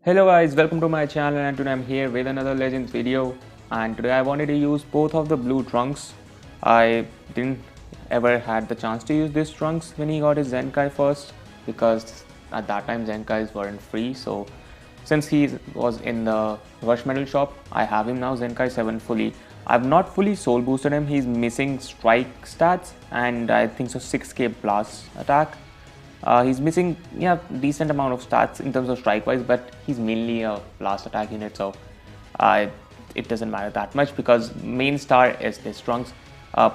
Hello guys, welcome to my channel and today I'm here with another Legends video and today I wanted to use both of the blue trunks. I didn't ever had the chance to use this trunks when he got his Zenkai first because at that time Zenkais weren't free, so since he was in the Rush Metal shop, I have him now Zenkai 7 fully. I've not fully soul boosted him, he's missing strike stats and I think so 6k blast attack. He's missing decent amount of stats in terms of strike wise, but he's mainly a blast attack unit, so it doesn't matter that much because main star is this Trunks.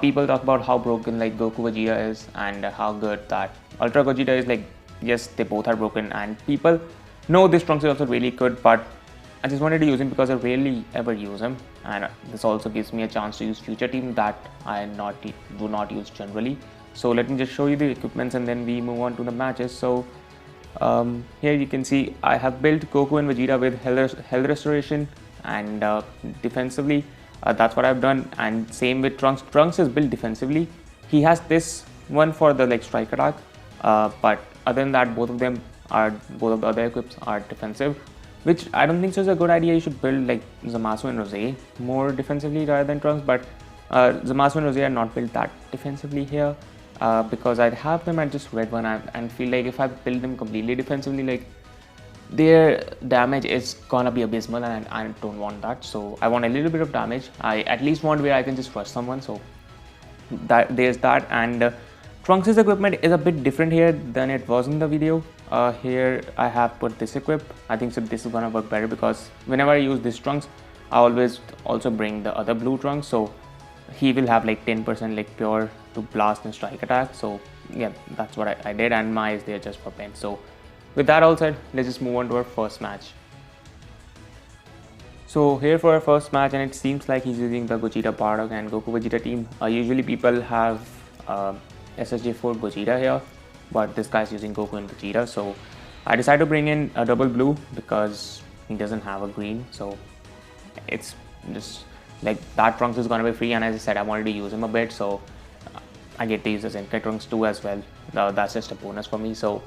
People talk about how broken like Goku Vegeta is and how good that Ultra Gogeta is. Like, yes, they both are broken and people know this Trunks is also really good, but I just wanted to use him because I rarely ever use him, and this also gives me a chance to use future team that I do not use generally. So let me just show you the equipments and then we move on to the matches. So here you can see I have built Goku and Vegeta with health restoration and defensively. That's what I've done, and same with Trunks. Trunks is built defensively. He has this one for the like strike attack, but other than that, both of the other equips are defensive, which I don't think so is a good idea. You should build like Zamasu and Rose more defensively rather than Trunks, but Zamasu and Rose are not built that defensively here. Because I'd have them at just red one and feel like if I build them completely defensively, like their damage is gonna be abysmal and I don't want that. So I want a little bit of damage. I at least want where I can just rush someone. So there's that. And Trunks' equipment is a bit different here than it was in the video. Here I have put this equip. I think so this is gonna work better because whenever I use this Trunks, I always also bring the other blue Trunks. So he will have like 10% like pure to blast and strike attack. So yeah, that's what I did, and my is there just for pen. So with that all said, let's just move on to our first match. So here for our first match, and it seems like he's using the Gogeta Bardock and Goku Vegeta team. Usually people have SSJ4 Gogeta here, but this guy's using Goku and Vegeta. So I decided to bring in a double blue because he doesn't have a green. So it's just like that Trunks is gonna be free, and as I said, I wanted to use him a bit, so I get to use the Zenkai Trunks too as well. That's just a bonus for me. So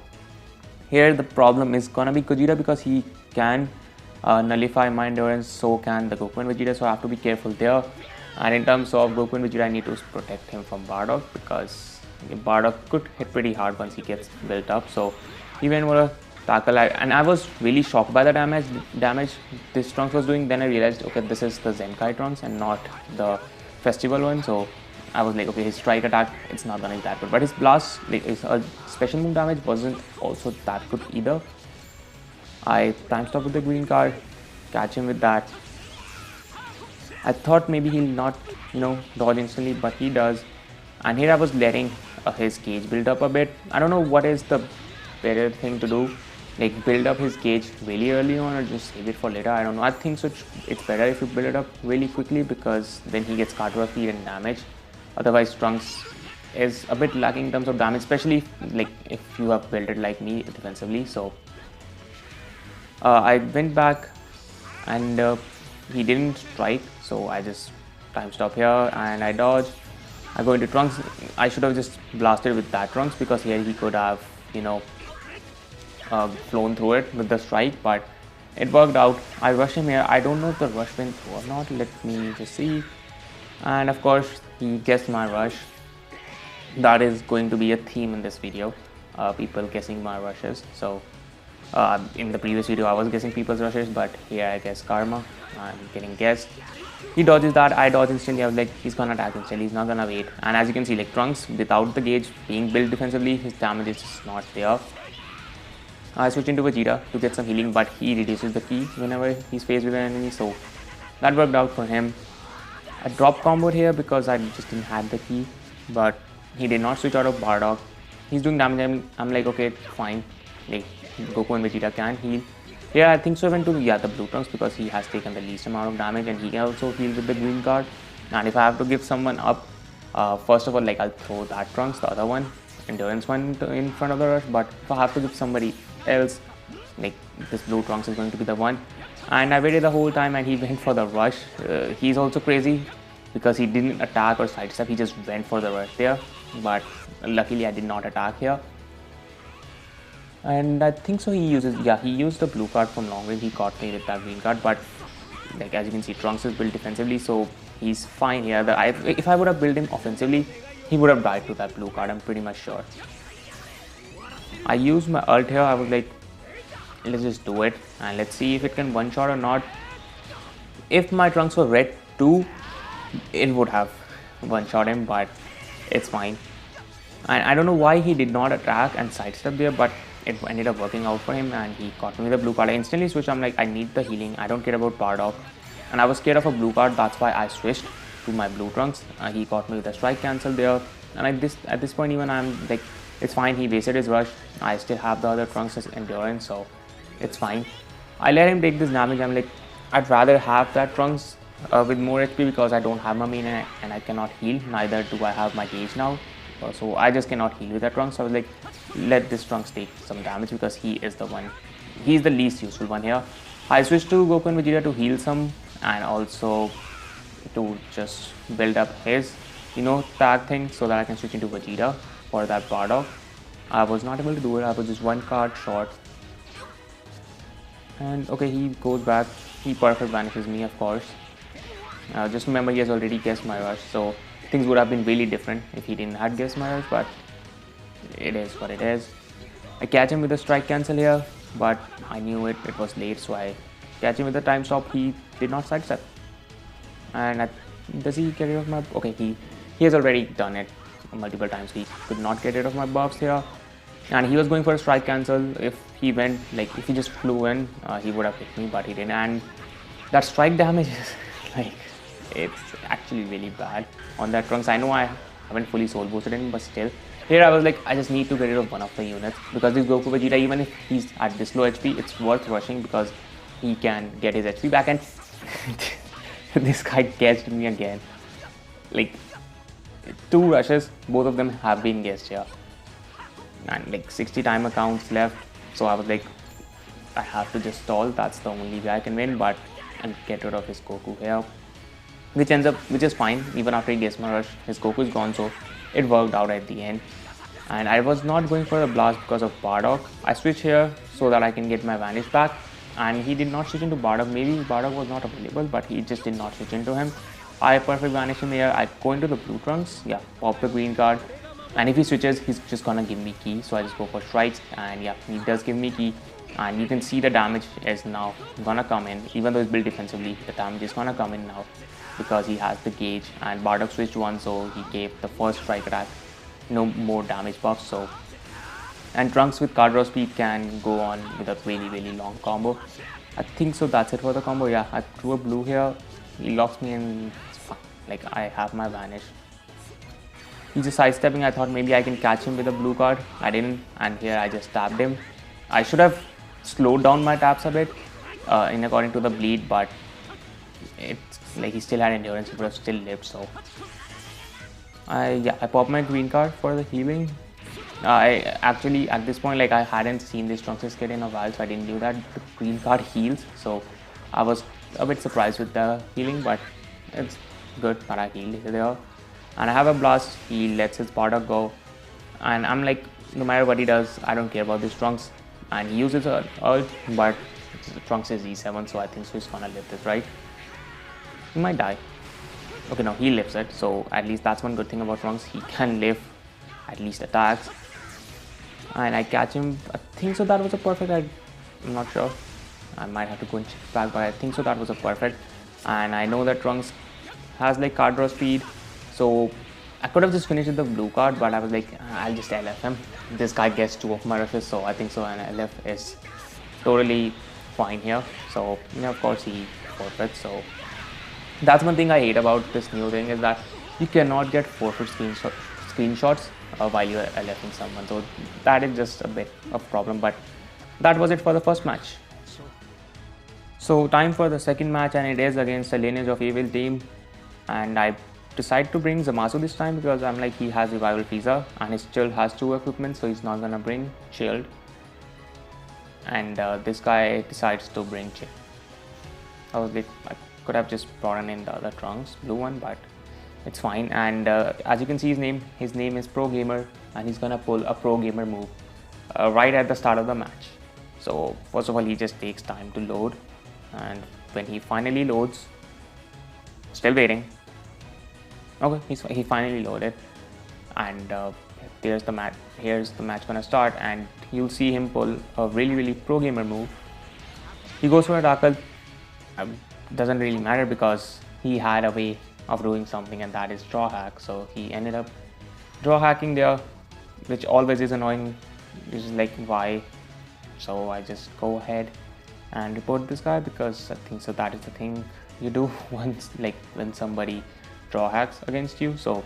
here the problem is gonna be Gogeta because he can nullify my endurance, so can the Goku and Vegeta, so I have to be careful there. And in terms of Goku and Vegeta, I need to protect him from Bardock because Bardock could hit pretty hard once he gets built up. So even with a tackle, and I was really shocked by the damage this Trunks was doing. Then I realized, okay, this is the Zenkai Trunks and not the festival one. So I was like, okay, his strike attack, it's not gonna be that good, but his blast, like his special move damage wasn't also that good either. I time stop with the green card, catch him with that. I thought maybe he'll not, dodge instantly, but he does. And here I was letting his gauge build up a bit. I don't know what is the better thing to do, like build up his gauge really early on or just save it for later. I don't know. I think so it's better if you build it up really quickly because then he gets counter feed and damage. Otherwise Trunks is a bit lacking in terms of damage, especially like if you have built it like me defensively. So I went back and he didn't strike, so I just time stop here and I dodge. I go into Trunks. I should have just blasted with that Trunks because here he could have flown through it with the strike, but it worked out. I rush him here. I don't know if the rush went through or not. Let me just see. And of course he guessed my rush. That is going to be a theme in this video, people guessing my rushes. So in the previous video I was guessing people's rushes, but here I guess karma. I'm getting guessed. He dodges that, I dodge instantly. I was like, he's gonna attack instantly, he's not gonna wait. And as you can see, like Trunks without the gauge being built defensively, his damage is just not there. I switch into Vegeta to get some healing, but he reduces the ki whenever he's faced with an enemy, so that worked out for him. I dropped combo here because I just didn't have the ki, but he did not switch out of Bardock. He's doing damage. I'm like, okay, fine. Like Goku and Vegeta can heal. Yeah, I think so I went to the blue Trunks because he has taken the least amount of damage and he can also heal with the green card. And if I have to give someone up, first of all, like I'll throw that Trunks, the other one, endurance one in front of the rush. But if I have to give somebody else, like this blue Trunks is going to be the one. And I waited the whole time and he went for the rush. He's also crazy because he didn't attack or sidestep, he just went for the rush there. But luckily I did not attack here. And I think so he used the blue card from long range. He caught me with that green card, but like as you can see, Trunks is built defensively, so he's fine here. If I would have built him offensively, he would have died to that blue card, I'm pretty much sure. I used my ult here. I was like, let's just do it and let's see if it can one shot or not. If my Trunks were red too, it would have one shot him, but it's fine. And I don't know why he did not attack and sidestep there, but it ended up working out for him and he caught me with a blue card. I instantly switched. I'm like, I need the healing. I don't care about Bardock. And I was scared of a blue card. That's why I switched to my blue Trunks. He caught me with a strike cancel there. And at this point, even I'm like, it's fine. He wasted his rush. I still have the other Trunks' endurance, so it's fine. I let him take this damage. I'm like, I'd rather have that Trunks with more HP because I don't have my main and I cannot heal. Neither do I have my gauge now. So I just cannot heal with that Trunks. So I was like, let this Trunks take some damage because he is the one. He's the least useful one here. I switched to Goku and Vegeta to heal some and also to just build up his, tag thing so that I can switch into Vegeta for that Bardock. I was not able to do it. I was just one card short. And okay, he goes back. He perfect vanishes me, of course. Just remember, he has already guessed my rush, so things would have been really different if he didn't have guessed my rush, but it is what it is. I catch him with a strike cancel here, but I knew it was late, so I catch him with the time stop. He did not sidestep. And does he get rid of my... Okay, he has already done it multiple times. He could not get rid of my buffs here. And he was going for a strike cancel. If he went, like if he just flew in, he would have hit me, but he didn't. And that strike damage is like, it's actually really bad on that Trunks. I know I haven't fully soul boosted him, but still. Here I was like, I just need to get rid of one of the units because this Goku Vegeta, even if he's at this low HP, it's worth rushing because he can get his HP back. And this guy guessed me again. Like 2 rushes, both of them have been guessed here. And like 60 timer counts left, so I was like, I have to just stall. That's the only way I can win, but and get rid of his Goku here, which is fine. Even after he gets my rush, his Goku is gone, so it worked out at the end. And I was not going for the blast because of Bardock. I switched here so that I can get my vanish back, and he did not switch into Bardock. Maybe Bardock was not available, but he just did not switch into him. I perfect vanish him here. I go into the blue Trunks, yeah, pop the green card. And if he switches, he's just gonna give me key, so I just go for strikes, and yeah, he does give me key. And you can see the damage is now gonna come in. Even though it's built defensively, the damage is gonna come in now because he has the gauge, and Bardock switched one, so he gave the first strike attack no more damage buffs. So, and Trunks with card draw speed can go on with a really long combo. I think so that's it for the combo. Yeah, I threw a blue here, he locks me in, it's fine. Like I have my vanish. He's just sidestepping. I thought maybe I can catch him with a blue card. I didn't, and here I just tapped him. I should have slowed down my taps a bit in according to the bleed, but it's like he still had endurance. He would have still lived. So I popped my green card for the healing. I actually at this point, like I hadn't seen this Trunks kit in a while, so I didn't knew that the green card heals. So I was a bit surprised with the healing, but it's good that I healed there. And I have a blast. He lets his Bardock go, and I'm like, no matter what he does, I don't care about this Trunks. And he uses an ult, but Trunks is Z7, so I think so he's gonna live this, right? He might die. Okay, no, he lives it, so at least that's one good thing about Trunks. He can live at least attacks. And I catch him. I think so that was a perfect. I'm not sure. I might have to go and check back, but I think so that was a perfect. And I know that Trunks has like card draw speed, so I could have just finished with the blue card, but I was like, I'll just LF him. This guy gets 2 of my rushes, so I think so an LF is totally fine here. So, of course he forfeits. So that's one thing I hate about this new thing, is that you cannot get forfeit screenshots while you're LFing someone. So that is just a bit of a problem, but that was it for the first match. So time for the second match, and it is against the Lineage of Evil team. And I decide to bring Zamasu this time because I'm like, he has Revival Frieza and he still has 2 equipment, so he's not gonna bring Shield. And this guy decides to bring Shield. I was like, I could have just brought in the other Trunks, blue one, but it's fine. And as you can see his name is Pro Gamer, and he's gonna pull a Pro Gamer move. right at the start of the match. So first of all, he just takes time to load, and when he finally loads, still waiting. Okay, he finally loaded, and there's the match. Here's the match gonna start, and you'll see him pull a really pro gamer move. He goes for a tackle. Doesn't really matter because he had a way of doing something, and that is draw hack. So he ended up draw hacking there, which always is annoying. It's just like, why? So I just go ahead and report this guy, because I think so that is the thing you do once, like when somebody draw hacks against you. So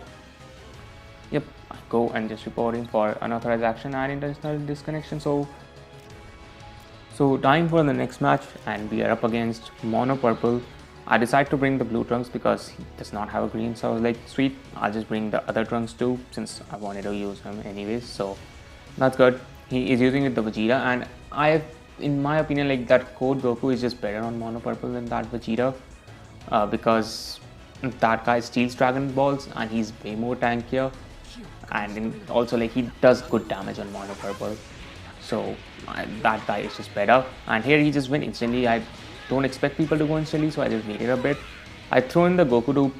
yep, I go and just report him for unauthorized action and intentional disconnection. So time for the next match, and we are up against Mono Purple. I decided to bring the blue Trunks because he does not have a green, so I was like, sweet, I'll just bring the other Trunks too, since I wanted to use him anyways. So that's good. He is using it the Vegeta, and in my opinion, like that Code Goku is just better on Mono Purple than that Vegeta, because that guy steals Dragon Balls and he's way more tankier, and also like he does good damage on Mono Purple. So that guy is just better, and here he just went instantly. I don't expect people to go instantly, so I just waited a bit. I threw in the Goku to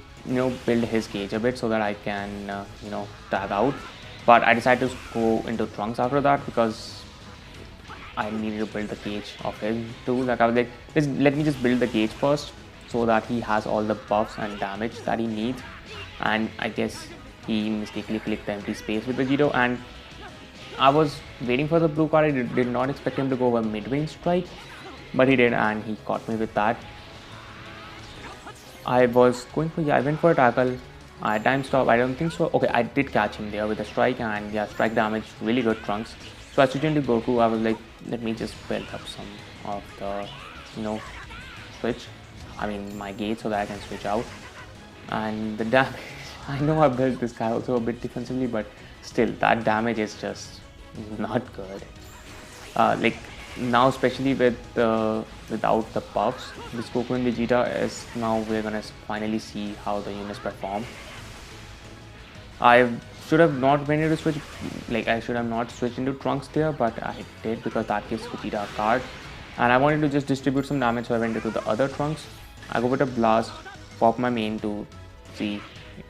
build his gauge a bit so that I can tag out, but I decided to go into Trunks after that because I needed to build the gauge of him too. Like I was like, let me just build the gauge first so that he has all the buffs and damage that he needs. And I guess he mistakenly clicked the empty space with Vegito, and I was waiting for the blue card. I did not expect him to go a mid-range strike, but he did, and he caught me with that. I was going for, I went for a tackle. I time stop, I don't think so. Okay, I did catch him there with a strike, and yeah, strike damage, really good Trunks. So I switched into Goku. I was like, let me just build up some of the, switch. I mean, my gate, so that I can switch out. And the damage, I know I built this guy also a bit defensively, but still, that damage is just not good. Like now, especially with without the buffs, this Goku and Vegeta is now we're gonna finally see how the units perform. I should have not went into switch, like I should have not switched into Trunks there, but I did because that gives Vegeta a card, and I wanted to just distribute some damage, so I went into the other Trunks. I go with a blast, pop my main to see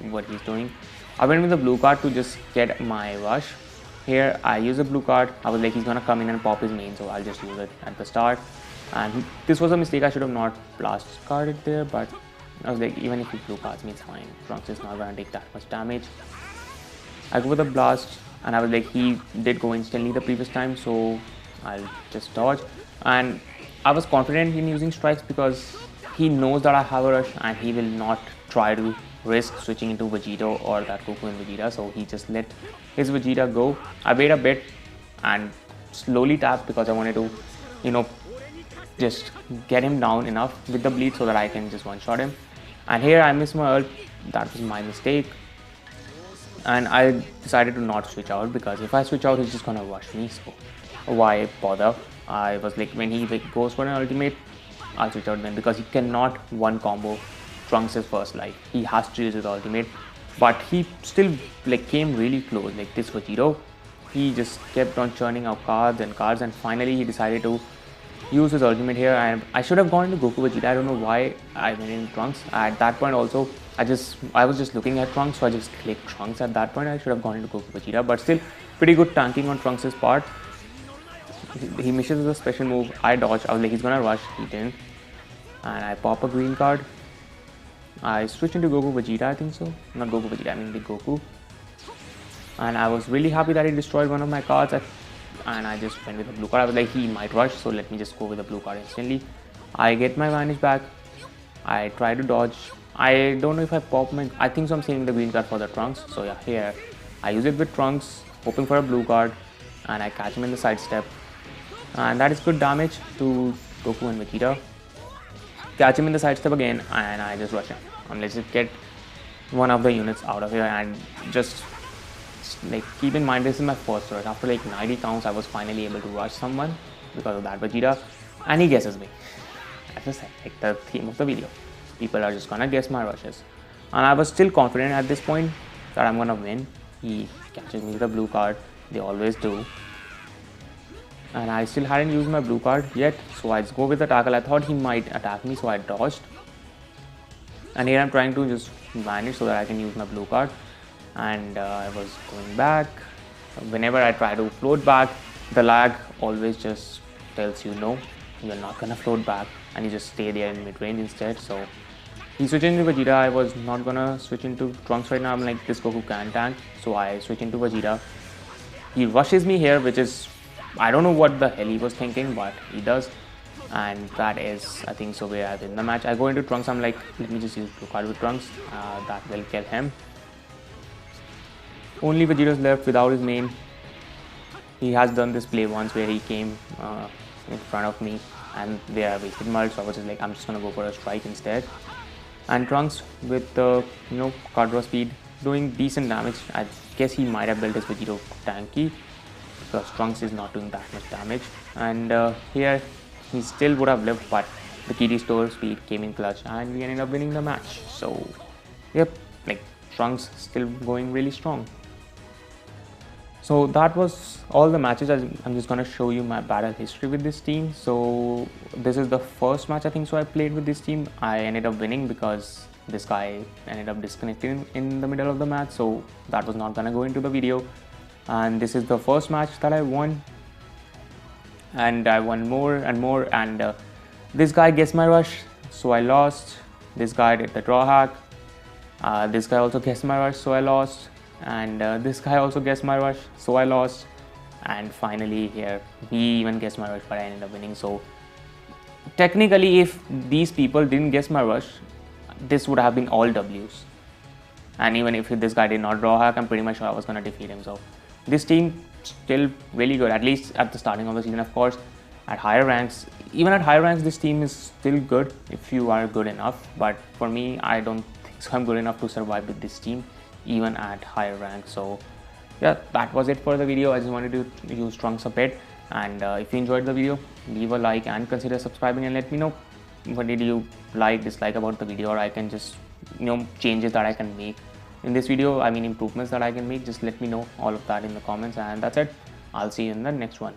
what he's doing. I went with the blue card to just get my rush. Here I use a blue card. I was like, he's gonna come in and pop his main, so I'll just use it at the start. And this was a mistake. I should have not blast carded there, but I was like, even if he blue cards me, it's fine. Trunks is not gonna take that much damage. I go with a blast, and I was like, he did go instantly the previous time, so I'll just dodge. And I was confident in using strikes because he knows that I have a rush, and he will not try to risk switching into Vegito or that Goku and Vegeta, so he just let his Vegeta go. I wait a bit and slowly tap because I wanted to, just get him down enough with the bleed so that I can just one-shot him. And here I missed my ult. That was my mistake. And I decided to not switch out because if I switch out, he's just gonna rush me, so why bother? I was like, when he goes for an ultimate, I'll switch out then because he cannot one combo Trunks' first life. He has to use his ultimate, but he still came really close. Like this Vegito, he just kept on churning out cards, and finally he decided to use his ultimate here. And I should have gone into Goku Vegeta. I don't know why I went in Trunks. At that point also, I was just looking at Trunks, so I just clicked Trunks at that point. I should have gone into Goku Vegeta, but still pretty good tanking on Trunks' part. He misses a special move. I dodge. I was like, he's gonna rush. He didn't. And I pop a green card. I switched into Goku Vegeta, I think so. Not Goku Vegeta, I mean the Goku. And I was really happy that he destroyed one of my cards. And I just went with the blue card. I was like, he might rush, so let me just go with the blue card instantly. I get my advantage back. I try to dodge. I don't know if I pop my... I think so I'm saving the green card for the Trunks. So yeah, here I use it with Trunks, hoping for a blue card. And I catch him in the sidestep. And that is good damage to Goku and Vegeta. Catch him in the sidestep again, and I just rush him. Let's just get one of the units out of here, and just keep in mind, this is my first rush. After 90 counts, I was finally able to rush someone because of that Vegeta, and he guesses me. As I said, the theme of the video, people are just gonna guess my rushes, and I was still confident at this point that I'm gonna win. He catches me with a blue card. They always do. and I still hadn't used my blue card yet, so I just go with the tackle. I thought he might attack me, so I dodged, and here I'm trying to just vanish so that I can use my blue card, and I was going back. Whenever I try to float back, the lag always just tells you no, you're not gonna float back, and you just stay there in mid-range instead. So he switched into Vegeta. I was not gonna switch into Trunks right now. I'm like, this Goku can tank, so I switch into Vegeta. He rushes me here, which is, I don't know what the hell he was thinking, but he does. And that is, I think so, where I win the match. I go into Trunks. I'm like, let me just use blue card with Trunks. That will kill him. Only Vegeta's left without his main. He has done this play once where he came in front of me, and there I wasted mult, so I was just like, I'm just gonna go for a strike instead. And Trunks with the card draw speed doing decent damage. I guess he might have built his Vegeta tanky because Trunks is not doing that much damage. And here he still would have lived, but the Kitty store speed came in clutch and we ended up winning the match. So yep, like Trunks still going really strong. So that was all the matches. I'm just gonna show you my battle history with this team. So this is the first match I think so I played with this team. I ended up winning because this guy ended up disconnecting in the middle of the match, so that was not gonna go into the video. And this is the first match that I won, and I won more and more, and this guy guessed my rush, so I lost. This guy did the draw hack. This guy also guessed my rush, so I lost. And this guy also guessed my rush, so I lost. And finally here he even guessed my rush, but I ended up winning. So technically if these people didn't guess my rush, this would have been all W's. And even if this guy did not draw hack, I'm pretty much sure I was gonna defeat him. So this team still really good, at least at the starting of the season. Of course at higher ranks, even at higher ranks, this team is still good if you are good enough, but for me, I don't think so I'm good enough to survive with this team even at higher ranks. So yeah, that was it for the video. I just wanted to use Trunks a bit, and if you enjoyed the video, leave a like and consider subscribing, and let me know what did you like, dislike about the video, or I can just changes that I can make in this video. I mean improvements that I can make. Just let me know all of that in the comments, and that's it. I'll see you in the next one.